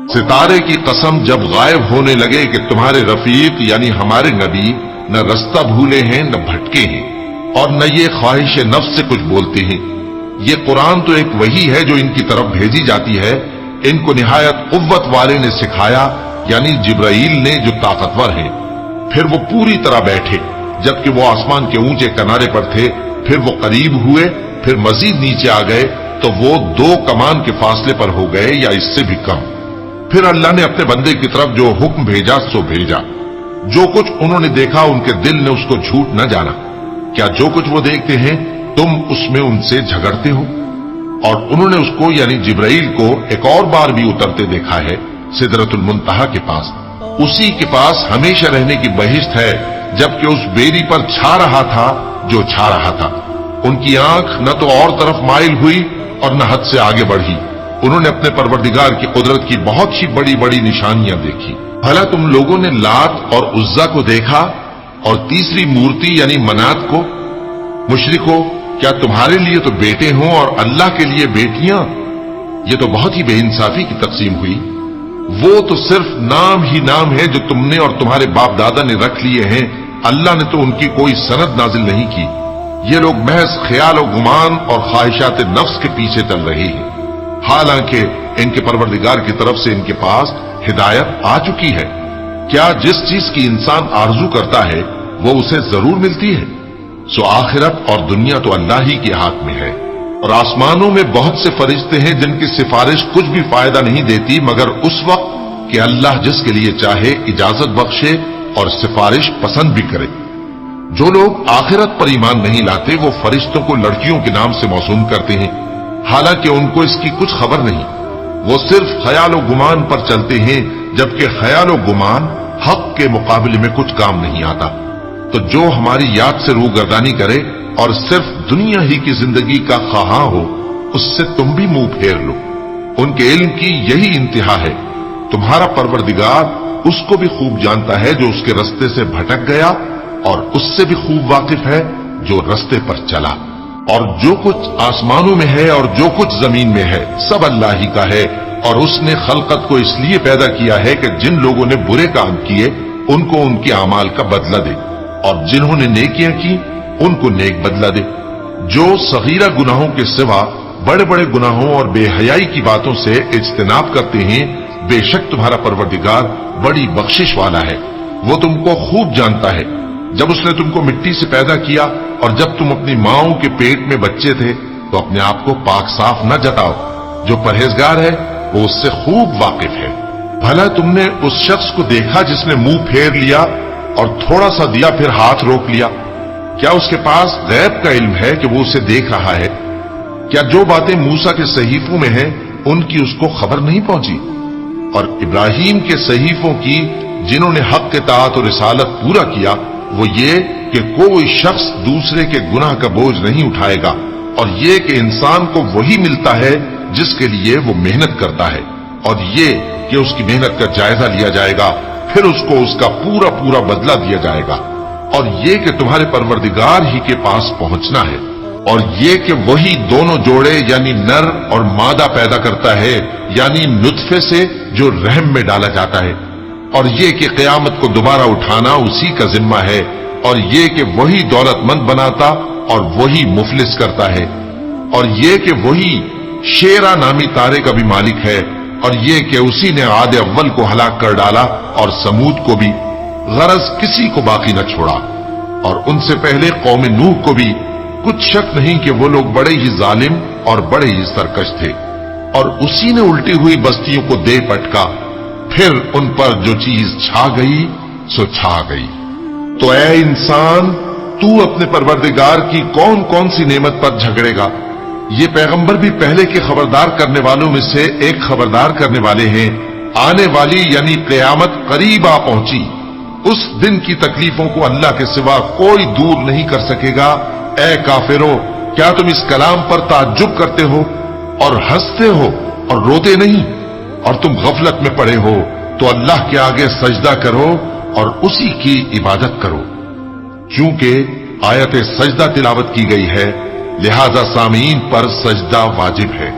सितारे की कसम जब गायब होने लगे कि तुम्हारे रफीक यानी हमारे नबी न रास्ता भूले हैं न भटके हैं और न ये ख्वाहिश नफ्स से कुछ बोलते हैं। ये कुरान तो एक वही है जो इनकी तरफ भेजी जाती है। इनको निहायत कुव्वत वाले ने सिखाया यानी जिब्राइल ने जो ताकतवर है। फिर वो पूरी तरह बैठे जबकि वो आसमान के ऊंचे किनारे पर थे। फिर वो करीब हुए, फिर मजीद नीचे आ गए तो वो 2 कमान के फासले पर हो गए या इससे भी कम। फिर अल्लाह ने अपने बंदे की तरफ जो हुक्म भेजा सो भेजा। जो कुछ उन्होंने देखा उनके दिल ने उसको झूठ न जाना। क्या जो कुछ वो देखते हैं तुम उसमें उनसे झगड़ते हो? और उन्होंने उसको यानी जिब्राइल को एक और बार भी उतरते देखा है सिदरतुल मुंतहा के पास। उसी के पास हमेशा रहने की बहिश्त है जबकि उस बेरी पर छा रहा था जो छा रहा था। उनकी आंख न तो और तरफ माइल हुई और न हद से आगे बढ़ी। उन्होंने अपने परवरदिगार की कुदरत की बहुत ही बड़ी बड़ी निशानियां देखी। भला तुम लोगों ने लात और उज्जा को देखा और तीसरी मूर्ति यानी मनात को? मुशरिको, क्या तुम्हारे लिए तो बेटे हों और अल्लाह के लिए बेटियां? ये तो बहुत ही बेइंसाफी की तकसीम हुई। वो तो सिर्फ नाम ही नाम है जो तुमने और तुम्हारे बाप दादा ने रख लिए हैं। अल्लाह ने तो उनकी कोई सनद नाजिल नहीं की। ये लोग महज ख्याल और गुमान और ख्वाहिशात नफ्स के पीछे चल रहे हैं, हालांकि इनके परवरदिगार की तरफ से इनके पास हिदायत आ चुकी है। क्या जिस चीज की इंसान आरजू करता है वो उसे जरूर मिलती है? सो आखिरत और दुनिया तो अल्लाह ही के हाथ में है। और आसमानों में बहुत से फरिश्ते हैं जिनकी सिफारिश कुछ भी फायदा नहीं देती मगर उस वक्त कि अल्लाह जिसके लिए चाहे इजाजत बख्शे और सिफारिश पसंद भी करे। जो लोग आखिरत पर ईमान नहीं लाते वो फरिश्तों को लड़कियों के नाम से मौसूम करते हैं, हालांकि उनको इसकी कुछ खबर नहीं। वो सिर्फ ख्याल और गुमान पर चलते हैं जबकि ख्याल और गुमान हक के मुकाबले में कुछ काम नहीं आता। तो जो हमारी याद से रूगर्दानी करे और सिर्फ दुनिया ही की जिंदगी का ख्वाहां हो उससे तुम भी मुंह फेर लो। उनके इल्म की यही इंतहा है। तुम्हारा परवरदिगार उसको भी खूब जानता है जो उसके रास्ते से भटक गया और उससे भी खूब वाकिफ है जो रास्ते पर चला। और जो कुछ आसमानों में है और जो कुछ जमीन में है सब अल्लाह ही का है। और उसने खलकत को इसलिए पैदा किया है कि जिन लोगों ने बुरे काम किए उनको उनके अमाल का बदला दे और जिन्होंने नेकियां की उनको नेक बदला दे। जो सगीरा गुनाहों के सिवा बड़े बड़े गुनाहों और बेहयाई की बातों से इज्तिनाब करते हैं, बेशक तुम्हारा परवरदिगार बड़ी बख्शिश वाला है। वो तुमको खूब जानता है। जब उसने तुमको मिट्टी से पैदा किया और जब तुम अपनी माओं के पेट में बच्चे थे तो अपने आप को पाक साफ न जताओ। जो परहेजगार है वो उससे खूब वाकिफ है। भला तुमने उस शख्स को देखा जिसने मुंह फेर लिया और थोड़ा सा दिया फिर हाथ रोक लिया? क्या उसके पास गैब का इल्म है कि वो उसे देख रहा है? क्या जो बातें मूसा के सहीफों में हैं उनकी उसको खबर नहीं पहुंची? और इब्राहिम के सहीफों की जिन्होंने हक के ताअत और रिसालत पूरा किया वो ये कि कोई शख्स दूसरे के गुनाह का बोझ नहीं उठाएगा और ये कि इंसान को वही मिलता है जिसके लिए वो मेहनत करता है और ये कि उसकी मेहनत का जायजा लिया जाएगा फिर उसको उसका पूरा पूरा बदला दिया जाएगा। और ये कि तुम्हारे परवरदिगार ही के पास पहुंचना है और ये कि वही दोनों जोड़े यानी नर और मादा पैदा करता है यानी नुत्फे से जो रहम में डाला जाता है। और ये कि क़यामत को दोबारा उठाना उसी का जिम्मा है और ये कि वही दौलतमंद बनाता और वही मुफलिस करता है। और ये कि वही शेरा नामी तारे का भी मालिक है और ये कि उसी ने आदे अव्वल को हलाक कर डाला और समूद को भी, गरज किसी को बाकी न छोड़ा। और उनसे पहले कौम नूह को भी। कुछ शक नहीं कि वो लोग बड़े ही जालिम और बड़े ही सरकश थे। और उसी ने उल्टी हुई बस्तियों को दे पटका, फिर उन पर जो चीज छा गई सो छा गई। तो ऐ इंसान, तू अपने परवरदिगार की कौन कौन सी नेमत पर झगड़ेगा? ये पैगंबर भी पहले के खबरदार करने वालों में से एक खबरदार करने वाले हैं। आने वाली यानी क़यामत करीब आ पहुंची। उस दिन की तकलीफों को अल्लाह के सिवा कोई दूर नहीं कर सकेगा। ऐ काफिरों, क्या तुम इस कलाम पर ताज्जुब करते हो और हंसते हो और रोते नहीं? और तुम गफलत में पड़े हो तो अल्लाह के आगे सजदा करो और उसी की इबादत करो। क्योंकि आयत सजदा तिलावत की गई है लिहाजा सामीन पर सजदा वाजिब है।